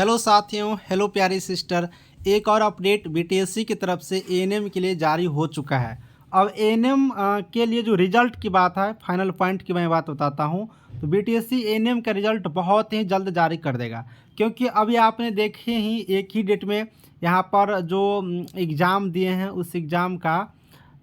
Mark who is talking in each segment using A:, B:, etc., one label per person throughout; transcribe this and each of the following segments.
A: Hello साथियों, hello प्यारी sister. एक और अपडेट बीटीएससी की तरफ से एएनएम के लिए जारी हो चुका है। अब एएनएम के लिए जो रिजल्ट की बात है, फाइनल पॉइंट की मैं बात बताता हूँ। तो बीटीएससी एएनएम का रिजल्ट बहुत ही जल्द जारी कर देगा, क्योंकि अभी आपने देखे ही एक ही डेट में यहाँ पर जो एग्ज़ाम दिए हैं उस एग्ज़ाम का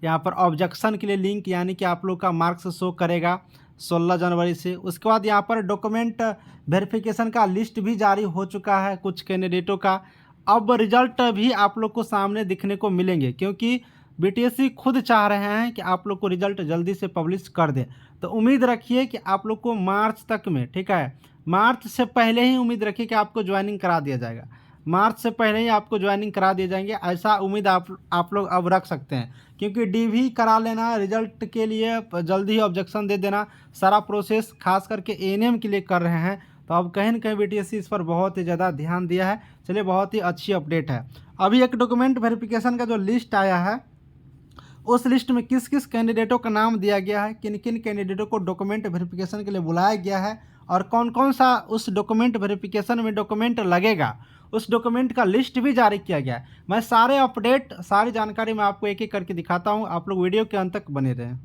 A: यहाँ पर ऑब्जेक्शन के लिए लिंक, यानी कि आप लोग का मार्क्स शो करेगा 16 जनवरी से। उसके बाद यहाँ पर डॉक्यूमेंट वेरिफिकेशन का लिस्ट भी जारी हो चुका है कुछ कैंडिडेटों का। अब रिजल्ट भी आप लोग को सामने दिखने को मिलेंगे, क्योंकि बीटीएससी खुद चाह रहे हैं कि आप लोग को रिजल्ट जल्दी से पब्लिश कर दें। तो उम्मीद रखिए कि आप लोग को मार्च तक में, ठीक है, मार्च से पहले ही उम्मीद रखिए कि आपको ज्वाइनिंग करा दिया जाएगा। मार्च से पहले ही आपको ज्वाइनिंग करा दिए जाएंगे, ऐसा उम्मीद आप लोग अब रख सकते हैं। क्योंकि डीवी करा लेना, रिजल्ट के लिए जल्दी ही ऑब्जेक्शन दे देना, सारा प्रोसेस खास करके एएनएम के लिए कर रहे हैं। तो अब कहीं ना कहीं बीटीएससी इस पर बहुत ही ज़्यादा ध्यान दिया है। चलिए, बहुत ही अच्छी अपडेट है। अभी एक डॉक्यूमेंट वेरिफिकेशन का जो लिस्ट आया है, उस लिस्ट में किस किस कैंडिडेटों का नाम दिया गया है, किन किन कैंडिडेटों को डॉक्यूमेंट वेरिफिकेशन के लिए बुलाया गया है, और कौन कौन सा उस डॉक्यूमेंट वेरिफिकेशन में डॉक्यूमेंट लगेगा, उस डॉक्यूमेंट का लिस्ट भी जारी किया गया है। मैं सारे अपडेट, सारी जानकारी मैं आपको एक एक करके दिखाता हूँ। आप लोग वीडियो के अंत तक बने रहें।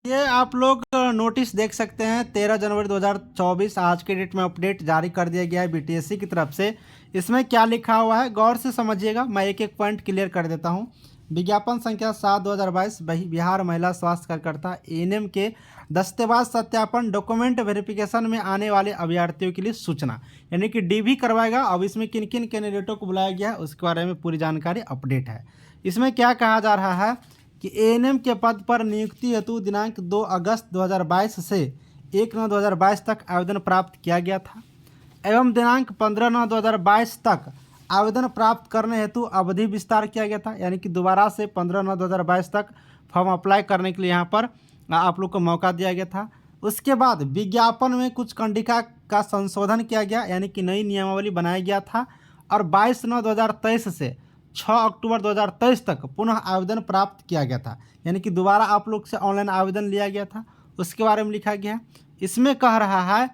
A: ये आप लोग नोटिस देख सकते हैं, 13 जनवरी 2024 आज के डेट में अपडेट जारी कर दिया गया है बीटीएससी की तरफ से। इसमें क्या लिखा हुआ है गौर से समझिएगा, मैं एक एक पॉइंट क्लियर कर देता हूँ। विज्ञापन संख्या 7/2022 बिहार महिला स्वास्थ्य कार्यकर्ता एएनएम के दस्तेबाज सत्यापन डॉक्यूमेंट वेरिफिकेशन में आने वाले अभ्यर्थियों के लिए सूचना, यानी कि डीवी करवाएगा। अब इसमें किन किन कैंडिडेटों को बुलाया गया है उसके बारे में पूरी जानकारी अपडेट है। इसमें क्या कहा जा रहा है कि एएनएम के पद पर नियुक्ति हेतु दिनांक 2 अगस्त 2022 से 1/9/2022 तक आवेदन प्राप्त किया गया था, एवं दिनांक 15/9/2022 तक आवेदन प्राप्त करने हेतु अवधि विस्तार किया गया था, यानी कि दोबारा से 15/9/2022 तक फॉर्म अप्लाई करने के लिए यहाँ पर आप लोग को मौका दिया गया था। उसके बाद विज्ञापन में कुछ कंडिका का संशोधन किया गया, यानी कि नई नियमावली बनाया गया था, और 22/9/2023 से 6 अक्टूबर 2023 तक पुनः आवेदन प्राप्त किया गया था, यानी कि दोबारा आप लोग से ऑनलाइन आवेदन लिया गया था। उसके बारे में लिखा गया है। इसमें कह रहा है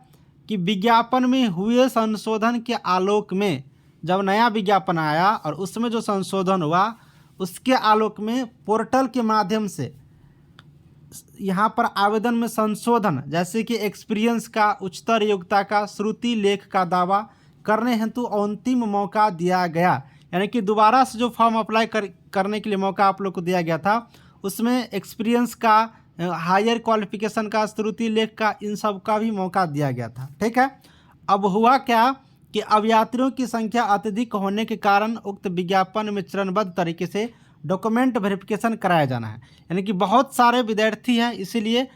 A: कि विज्ञापन में हुए संशोधन के आलोक में, जब नया विज्ञापन आया और उसमें जो संशोधन हुआ उसके आलोक में पोर्टल के माध्यम से यहाँ पर आवेदन में संशोधन, जैसे कि एक्सपीरियंस का, उच्चतर योग्यता का, श्रुति लेख का दावा करने हेतु अंतिम मौका दिया गया, यानी कि दोबारा से जो फॉर्म अप्लाई करने के लिए मौका आप लोग को दिया गया था, उसमें एक्सपीरियंस का, हायर क्वालिफिकेशन का, श्रुति लेख का, इन सब का भी मौका दिया गया था। ठीक है। अब हुआ क्या कि अभ्यर्थियों की संख्या अत्यधिक होने के कारण उक्त विज्ञापन में चरणबद्ध तरीके से डॉक्यूमेंट वेरिफिकेशन कराया जाना है, यानी कि बहुत सारे विद्यार्थी हैं, इसीलिए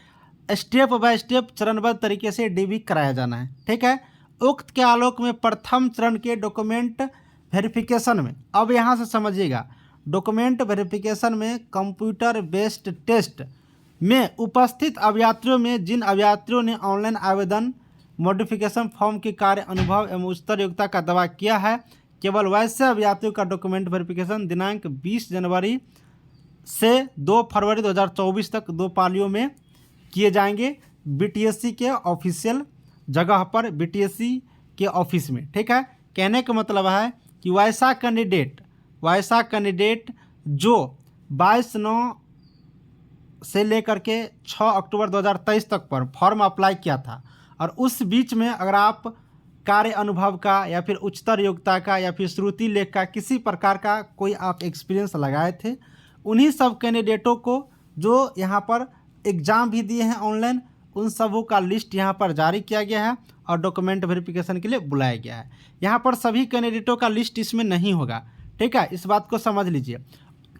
A: स्टेप बाय स्टेप चरणबद्ध तरीके से डीवी कराया जाना है। ठीक है। उक्त के आलोक में प्रथम चरण के डॉक्यूमेंट वेरिफिकेशन में, अब यहाँ से समझिएगा, डॉक्यूमेंट वेरिफिकेशन में कंप्यूटर बेस्ड टेस्ट में उपस्थित अभ्यर्थियों में जिन अभ्यर्थियों ने ऑनलाइन आवेदन मॉडिफिकेशन फॉर्म के कार्य अनुभव एवं उच्चतर योग्यता का दावा किया है, केवल वैसे अभ्यर्थियों का डॉक्यूमेंट वेरिफिकेशन दिनांक 20 जनवरी से 2 फरवरी 2024 तक 2 पालियों में किए जाएंगे बीटीएससी के ऑफिशियल जगह पर, बीटीएससी के ऑफिस में। ठीक है। कहने का मतलब है कि वैसा कैंडिडेट जो 22/9 से लेकर के 6 अक्टूबर 2023 तक पर फॉर्म अप्लाई किया था, और उस बीच में अगर आप कार्य अनुभव का या फिर उच्चतर योग्यता का या फिर श्रुति लेख का किसी प्रकार का कोई आप एक्सपीरियंस लगाए थे, उन्हीं सब कैंडिडेटों को जो यहाँ पर एग्ज़ाम भी दिए हैं ऑनलाइन, उन सबों का लिस्ट यहाँ पर जारी किया गया है और डॉक्यूमेंट वेरिफिकेशन के लिए बुलाया गया है। यहाँ पर सभी कैंडिडेटों का लिस्ट इसमें नहीं होगा। ठीक है, इस बात को समझ लीजिए,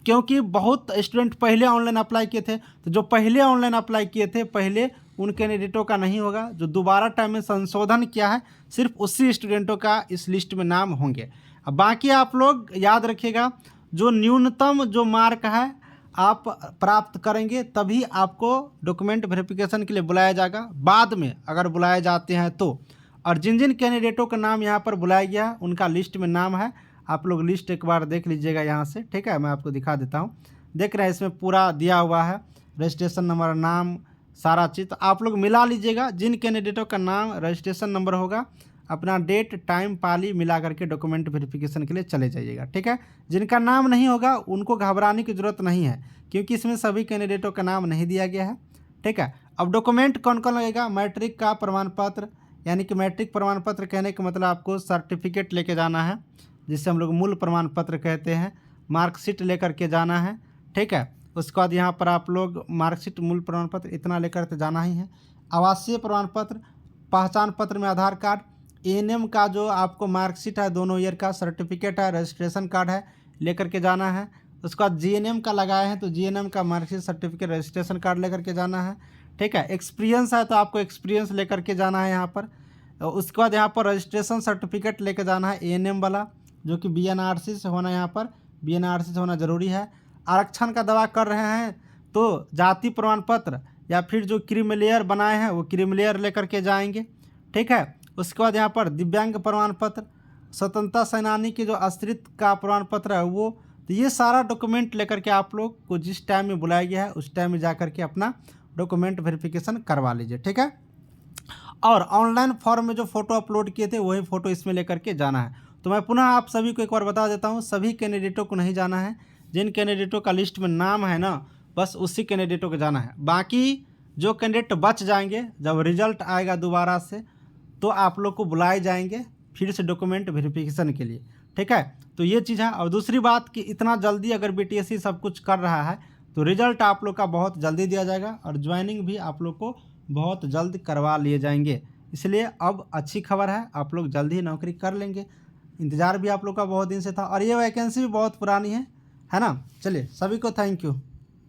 A: क्योंकि बहुत स्टूडेंट पहले ऑनलाइन अप्लाई किए थे, तो जो पहले ऑनलाइन अप्लाई किए थे पहले, उन कैंडिडेटों का नहीं होगा। जो दोबारा टाइम में संशोधन किया है, सिर्फ उसी स्टूडेंटों का इस लिस्ट में नाम होंगे। अब बाकी आप लोग याद रखिएगा, जो न्यूनतम जो मार्क है आप प्राप्त करेंगे तभी आपको डॉक्यूमेंट वेरिफिकेशन के लिए बुलाया जाएगा, बाद में अगर बुलाए जाते हैं तो। और जिन जिन कैंडिडेटों का नाम यहाँ पर बुलाया गया है उनका लिस्ट में नाम है, आप लोग लिस्ट एक बार देख लीजिएगा यहाँ से। ठीक है, मैं आपको दिखा देता हूँ। देख रहे हैं, इसमें पूरा दिया हुआ है, रजिस्ट्रेशन नंबर, नाम, सारा चीज़। तो आप लोग मिला लीजिएगा, जिन कैंडिडेटों का नाम रजिस्ट्रेशन नंबर होगा अपना डेट टाइम पाली मिला करके डॉक्यूमेंट वेरिफिकेशन के लिए चले जाइएगा। ठीक है, जिनका नाम नहीं होगा उनको घबराने की ज़रूरत नहीं है, क्योंकि इसमें सभी कैंडिडेटों का नाम नहीं दिया गया है। ठीक है, अब डॉक्यूमेंट कौन कौन लगेगा? मैट्रिक का प्रमाण पत्र, यानी कि मैट्रिक प्रमाण पत्र कहने का मतलब आपको सर्टिफिकेट लेके जाना है, जिसे हम लोग मूल प्रमाण पत्र कहते हैं। मार्कशीट लेकर के जाना है। ठीक है, उसके बाद यहाँ पर आप लोग मार्कशीट, मूल प्रमाण पत्र इतना लेकर के जाना ही है। आवासीय प्रमाण पत्र, पहचान पत्र में आधार कार्ड, एएनएम का जो आपको मार्कशीट है, दोनों ईयर का सर्टिफिकेट है, रजिस्ट्रेशन कार्ड है, लेकर के जाना है। उसके बाद जीएनएम का लगाए हैं तो जीएनएम का मार्कशीट, सर्टिफिकेट, रजिस्ट्रेशन कार्ड लेकर के जाना है। ठीक है, एक्सपीरियंस है तो आपको एक्सपीरियंस लेकर के जाना है यहाँ पर। उसके बाद यहाँ पर रजिस्ट्रेशन सर्टिफिकेट लेकर जाना है एएनएम वाला, जो कि बीएनआरसी से होना, यहाँ पर बीएनआरसी से होना ज़रूरी है। आरक्षण का दावा कर रहे हैं तो जाति प्रमाण पत्र या फिर जो क्रीमिलेयर बनाए हैं वो क्रीमिलेयर लेकर के जाएंगे। ठीक है, उसके बाद यहाँ पर दिव्यांग प्रमाण पत्र, स्वतंत्रता सेनानी के जो अस्तित्व का प्रमाण पत्र है वो, तो ये सारा डॉक्यूमेंट लेकर के आप लोग को जिस टाइम में बुलाया गया है उस टाइम में जा करके अपना डॉक्यूमेंट वेरिफिकेशन करवा लीजिए। ठीक है, और ऑनलाइन फॉर्म में जो फ़ोटो अपलोड किए थे वही फ़ोटो इसमें लेकर के जाना है। तो मैं पुनः आप सभी को एक बार बता देता हूँ, सभी कैंडिडेटों को नहीं जाना है। जिन कैंडिडेटों का लिस्ट में नाम है ना, बस उसी कैंडिडेटों को जाना है। बाकी जो कैंडिडेट बच जाएंगे, जब रिजल्ट आएगा दोबारा से तो आप लोग को बुलाए जाएंगे फिर से डॉक्यूमेंट वेरिफिकेशन के लिए। ठीक है, तो ये चीज़ है। और दूसरी बात कि इतना जल्दी अगर बीटीएससी सब कुछ कर रहा है तो रिजल्ट आप लोग का बहुत जल्दी दिया जाएगा और ज्वाइनिंग भी आप लोग को बहुत जल्द करवा लिए जाएंगे। इसलिए अब अच्छी खबर है, आप लोग जल्दी ही नौकरी कर लेंगे। इंतज़ार भी आप लोग का बहुत दिन से था और ये वैकेंसी भी बहुत पुरानी है ना। चलिए, सभी को थैंक यू।